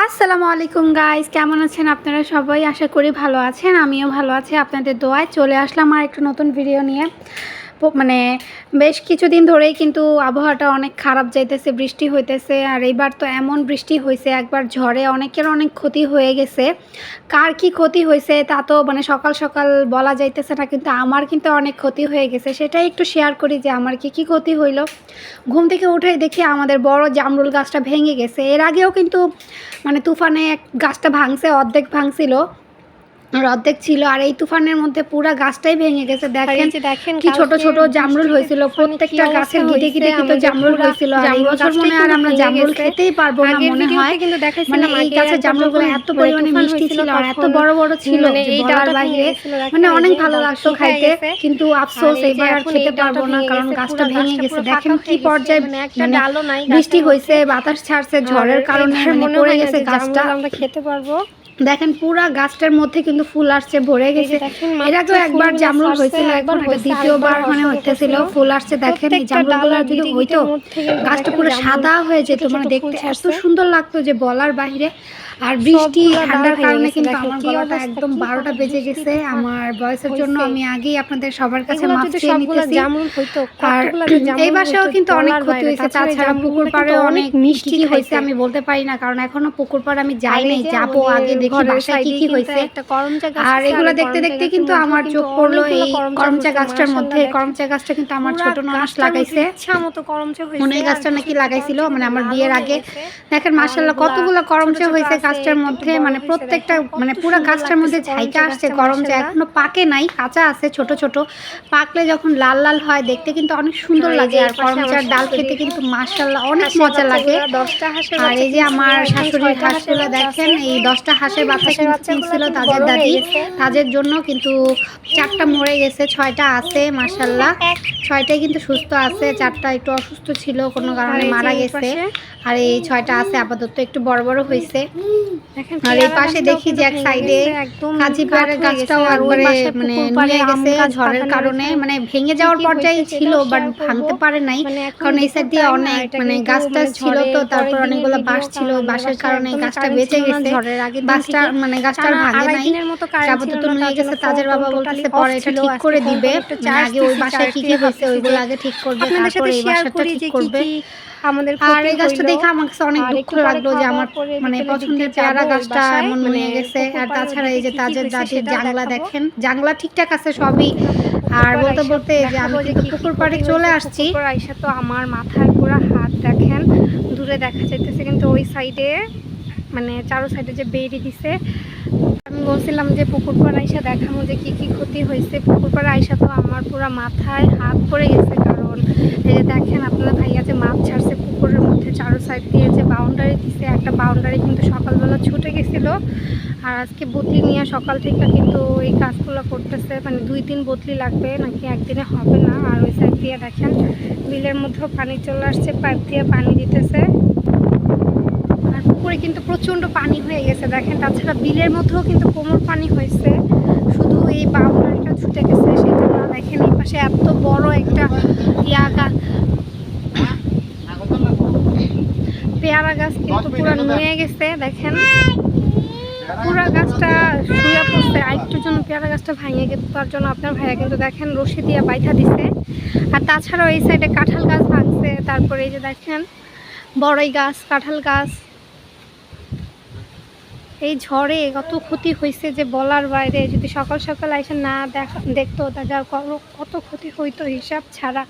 আসসালামু আলাইকুম গাইস, কেমন আছেন আপনারা সবাই? আশা করি ভালো আছেন। আমিও ভালো আছি, আপনাদের দোয়ায়। চলে আসলাম আর একটু নতুন ভিডিও নিয়ে। মানে বেশ কিছুদিন ধরেই কিন্তু আবহাওয়াটা অনেক খারাপ যাইতেছে, বৃষ্টি হইতেছে। আর এইবার তো এমন বৃষ্টি হয়েছে, একবার ঝড়ে অনেকের অনেক ক্ষতি হয়ে গেছে। কার কি ক্ষতি হয়েছে তা তো সকাল সকাল বলা যাইতেছে না, কিন্তু আমার কিন্তু অনেক ক্ষতি হয়ে গেছে। সেটাই একটু শেয়ার করি যে আমার কি ক্ষতি হইলো। ঘুম থেকে উঠে দেখি আমাদের বড় জামরুল গাছটা ভেঙে গেছে। এর আগেও কিন্তু তুফানে এক গাছটা ভাঙছে, অর্ধেক ভাঙছিল আর অর্ধেক ছিল। আর এই তুফানের মধ্যে পুরা গাছটাই ভেঙে গেছে। দেখেন কি ছোট ছোট জামরুল হয়েছিল, প্রত্যেকটা গাছের গিটে গিটে কিন্তু জামরুল হয়েছিল। আর এই বছর মনে হয় আমরা জামরুল খেতেই পারবো না মনে হয়। এই গাছের জামরুলগুলো এত পরিমাণে মিষ্টি ছিল আর এত বড় বড় ছিল এই বলার বাইরে। অনেক ভালো লাগতো খাইতে, কিন্তু আফসোস এবার আর খেতে পারবো না, কারণ গাছটা ভেঙে গেছে। দেখেন কি পর্যায়ে বৃষ্টি হয়েছে, বাতাস ছাড়ছে, ঝড়ের কারণে পড়ে গেছে গাছটা। আমরা খেতে পারবো। দেখেন পুরা গাছটার মধ্যে কিন্তু ফুল আসছে, ভরে গেছে। এটা তো একবার জামরুল হয়েছিল, একবার দ্বিতীয়বার হইতেছিল, ফুল আসছে। দেখেন এই জামরুলগুলো যদি হইতো গাছটা পুরো সাদা হয়ে যেত, দেখতে এত সুন্দর লাগতো যে বলার বাইরে। আর বৃষ্টি ঠান্ডার কারণে কিন্তু আমার গলাটা একদম 12টা বেজে গেছে। আমার বয়সের জন্য আমি আগেই আপনাদের সবার কাছে মাফ চেয়ে নিতেছি। আর এই বাসাও কিন্তু অনেক ক্ষতি হয়েছে। তাছাড়া পুকুর পাড়েও অনেক মিষ্টি হয়েছে, আমি বলতে পারি না, কারণ এখনো পুকুর পাড়ে আমি যাইনি, যাবো আগে দেখি বাসায় কি হয়েছে। আর এগুলো দেখতে দেখতে কিন্তু আমার চোখ পড়লো এই করমচা গাছটার মধ্যে। করমচা গাছটা কিন্তু আমার ছোট ননাস লাগাইছে। মনে গাছটা নাকি লাগাইছিল আমার বিয়ের আগে। দেখেন মাশাআল্লাহ কতগুলো করমচা হয়েছে গাছটার মধ্যে। প্রত্যেকটা পুরো গাছটার মধ্যে ঝাইকা আসছে করমচা। এখনো পাকে নাই, কাঁচা আছে ছোট ছোট। পাকলে যখন লাল লাল হয় দেখতে কিন্তু অনেক সুন্দর লাগে। আর করমচার ডাল খেতে কিন্তু মাশাআল্লাহ অনেক মজা লাগে। আর এই যে আমার শাশুড়ির হাঁসগুলো দেখেন, এই 10টা হাঁসের বাচ্চা কিনছিল তাদের দাদি, তাদের জন্য কিন্তু 4টা মরে গেছে, 6টা আছে মাশাআল্লাহ। 6টাই কিন্তু সুস্থ আছে, 4টা একটু অসুস্থ ছিল, কোনো কারণে মারা গেছে। আর এই 6টা আছে আপাতত, একটু বড় বড় হয়েছে। আর এই পাশে দেখি যে এক সাইডে কাজী পেয়ারার গাছটাও একবারে নুয়ে গেছে ঝড়ের কারণে। ভেঙে যাওয়ার পর্যায়ে ছিল, বাট ভাঙতে পারে নাই, কারণ এই সাইড দিয়ে অনেক গাছটা ছিল তো, তারপর অনেকগুলো বাঁশ ছিল, বাঁশের কারণে গাছটা বেঁচে গেছে। গাছটা গাছটার ভাঙে নাই, আপাতত নুয়ে গেছে। তাজের বাবা বলতেছে পরে এটা ঠিক করে দিবে, আগে ওই বাসায় কি হয়েছে ওইগুলো আগে ঠিক করবে, তারপর এই বাসাটা ঠিক করবে। আর এই গাছটা দেখে আমার কাছে অনেক দুঃখ লাগলো যে আমার পছন্দের পেয়ারা গাছটা এমন নুয়ে গেছে। আর তাছাড়া এই যে তাজের দাদির জাংলা, দেখেন জাংলা ঠিকঠাক আছে সবই। আর বলতে বলতে যে আমি কিন্তু পুকুর পাড়ে চলে আসছি। আইসা তো আমার মাথার পুরো হাত দেখেন, দূরে দেখা যাইতেছে, কিন্তু ওই সাইডে চারো সাইডে যে বেরিয়ে দিছে। আমি বলছিলাম যে পুকুর পাড়ে আইসা দেখাবো যে কি ক্ষতি হয়েছে। পুকুর পাড়ে আইসা তো আমার পুরো মাথায় হাত পড়ে গেছে, কারণ এই যে দেখেন আপনার ভাইয়া যে মাছ ছাড়ছে পুকুরের মধ্যে, চারো সাইড দিয়ে যে বাউন্ডারি দিছে, একটা বাউন্ডারি কিন্তু সকালবেলা ছুটে গেছিলো। আর আজকে বদলি নিয়ে সকাল থেকে কিন্তু এই কাজগুলো করতেছে, 2 দিন বদলি লাগবে নাকি, একদিনে হবে না। আর ওই সাইড দিয়ে দেখেন বিলের মধ্যেও পানি চলে আসছে, পাইপ দিয়ে পানি দিতেছে। আর পুকুরে কিন্তু প্রচণ্ড পানি হয়ে গেছে দেখেন। তাছাড়া বিলের মধ্যেও কিন্তু কোমর পানি হয়েছে, শুধু এই বাউন্ডারিটা ছুটে গেছে সেটা না। দেখেন এই পাশে এত বড় একটা পেয়ারা গাছ কিন্তু পুরো নুয়ে গেছে। দেখেন পুরা গাছটা শুয়ে পড়ছে, আরেকটুর জন্য পেয়ারা গাছটা ভাঙিয়ে গেছে, তার জন্য আপনার ভাইয়া কিন্তু দেখেন রশি দিয়ে বাইধা দিছে। আর তাছাড়াও এই সাইডে কাঁঠাল গাছ ভাঙছে, তারপরে এই যে দেখেন বড়ই গাছ, কাঁঠাল গাছ। এই ঝড়ে কত ক্ষতি হয়েছে যে বলার বাইরে। যদি সকাল সকাল এসে না দেখতো তাহলে কত ক্ষতি হইতো হিসাব ছাড়া।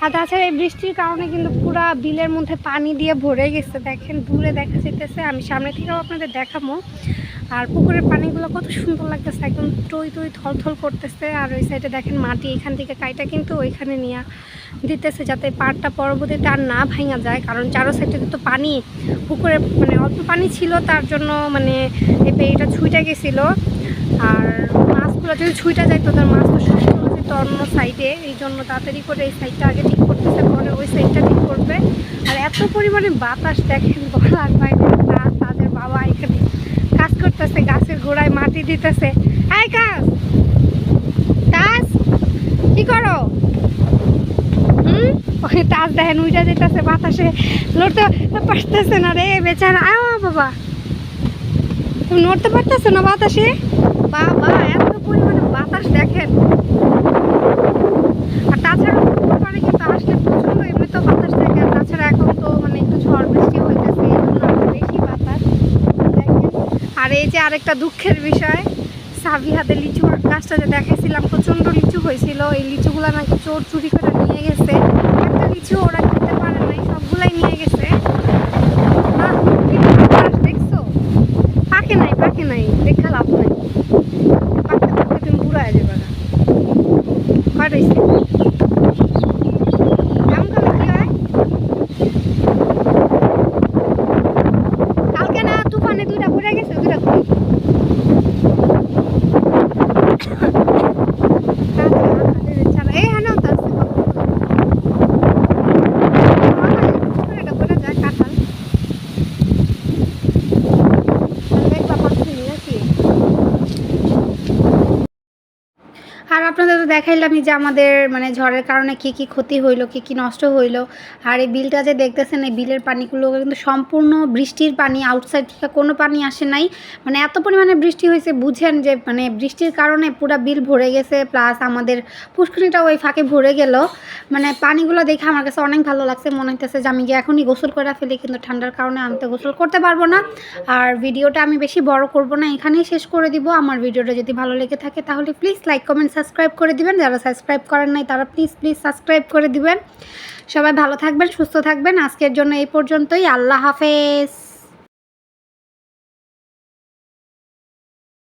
আর তাছাড়া এই বৃষ্টির কারণে কিন্তু পুরা বিলের মধ্যে পানি দিয়ে ভরে গেছে। দেখেন দূরে দেখা যেতেছে, আমি সামনে থেকেও আপনাদের দেখাবো। আর পুকুরের পানিগুলো কত সুন্দর লাগতেছে, একদম টই টই থলথল করতেছে। আর ওই সাইডে দেখেন মাটি এখান থেকে কাইটা কিন্তু ওইখানে নিয়ে দিতেছে, যাতে পাড়টা পরবর্তীতে আর না ভাঙা যায়, কারণ চারো সাইডে কিন্তু পানি। পুকুরে অল্প পানি ছিল, তার জন্য এই পেড়িটা ছুঁইটা গেছিল। আর মাছগুলো যদি ছুঁইটা যায় তো তার মাছ তো সব চলে যেত অন্য সাইডে, এই জন্য তাড়াতাড়ি করে এই সাইডটা আগে ঠিক করতেছে, পরে ওই সাইডটা ঠিক করবে। আর এত পরিমাণে বাতাস দেখেন বলার বাইরে। তাদের বাবা এখানে কাজ করতেছে, গাছের গোড়ায় মাটি দিতেছে। এই কাজ কি করো? ওই তাজ দেখেন উইটা যেতেছে বাতাসে, লড়তে পারতেছে না রে বেচারা। বাবা তুমি নড়তে পারতেছো না বাতাসে? বাবা এত পরিমাণে বাতাস দেখেন। আর তাছাড়া পুকুর পাড়ে কিন্তু আসলে প্রচন্ড এমনি তো বাতাস থাকে, আর তাছাড়া এখন তো মানে একটু ঝড় বৃষ্টি হইতেছে, এই জন্য আরো বেশি বাতাস দেখেন। আর এই যে আরেকটা দুঃখের বিষয়, সাবিহাতে লিচু গাছটা যে দেখাইছিলাম প্রচন্ড লিচু হয়েছিল, এই লিচুগুলো নাকি চোর চুরি করে নিয়ে গেছে। একটা লিচু ওরা খেতে পারে নাই, সবগুলাই নিয়ে গেছে। বাহ, কি বাতাস দেখছো? পাকে নাই দেখা লাভ নাই, পাকতে পাকতে তুমি বুড়া হয়ে যাবে না। কয় রয়েছে এমন করলে কি হয়? কালকে না তুফানে দুইটা পড়ে গেছে, দুইটা কই? ছাড়া এই হ্যাঁ তো আছে এটা পড়ে যায় কাঁঠাল দেখবা পাচ্ছি নাকি। আর আপনাদের তো দেখাইলামই যে আমাদের মানে ঝড়ের কারণে কি কি ক্ষতি হইলো, কি কি নষ্ট হইলো। আর এই বিলটা যে দেখতেছেন, এই বিলের পানিগুলো কিন্তু সম্পূর্ণ বৃষ্টির পানি, আউটসাইড থেকে কোনো পানি আসে নাই। মানে এত পরিমাণে বৃষ্টি হয়েছে, বুঝেন যে মানে বৃষ্টির কারণে পুরো বিল ভরে গেছে, প্লাস আমাদের পুষ্করিটাও ওই ফাঁকে ভরে গেল। মানে পানিগুলো দেখে আমার কাছে অনেক ভালো লাগছে, মনে হইতেছে যে আমি গিয়ে এখনই গোসল করে ফেলি, কিন্তু ঠান্ডার কারণে আমি তো গোসল করতে পারবো না। আর ভিডিওটা আমি বেশি বড় করব না, এখানেই শেষ করে দিব। আমার ভিডিওটা যদি ভালো লেগে থাকে তাহলে প্লিজ লাইক কমেন্ট সাবস্ক্রাইব করে দিবেন, যারা সাবস্ক্রাইব করেন নাই তারা প্লিজ সাবস্ক্রাইব করে দিবেন। সবাই ভালো থাকবেন, সুস্থ থাকবেন। আজকের জন্য এই পর্যন্তই। আল্লাহ হাফেজ।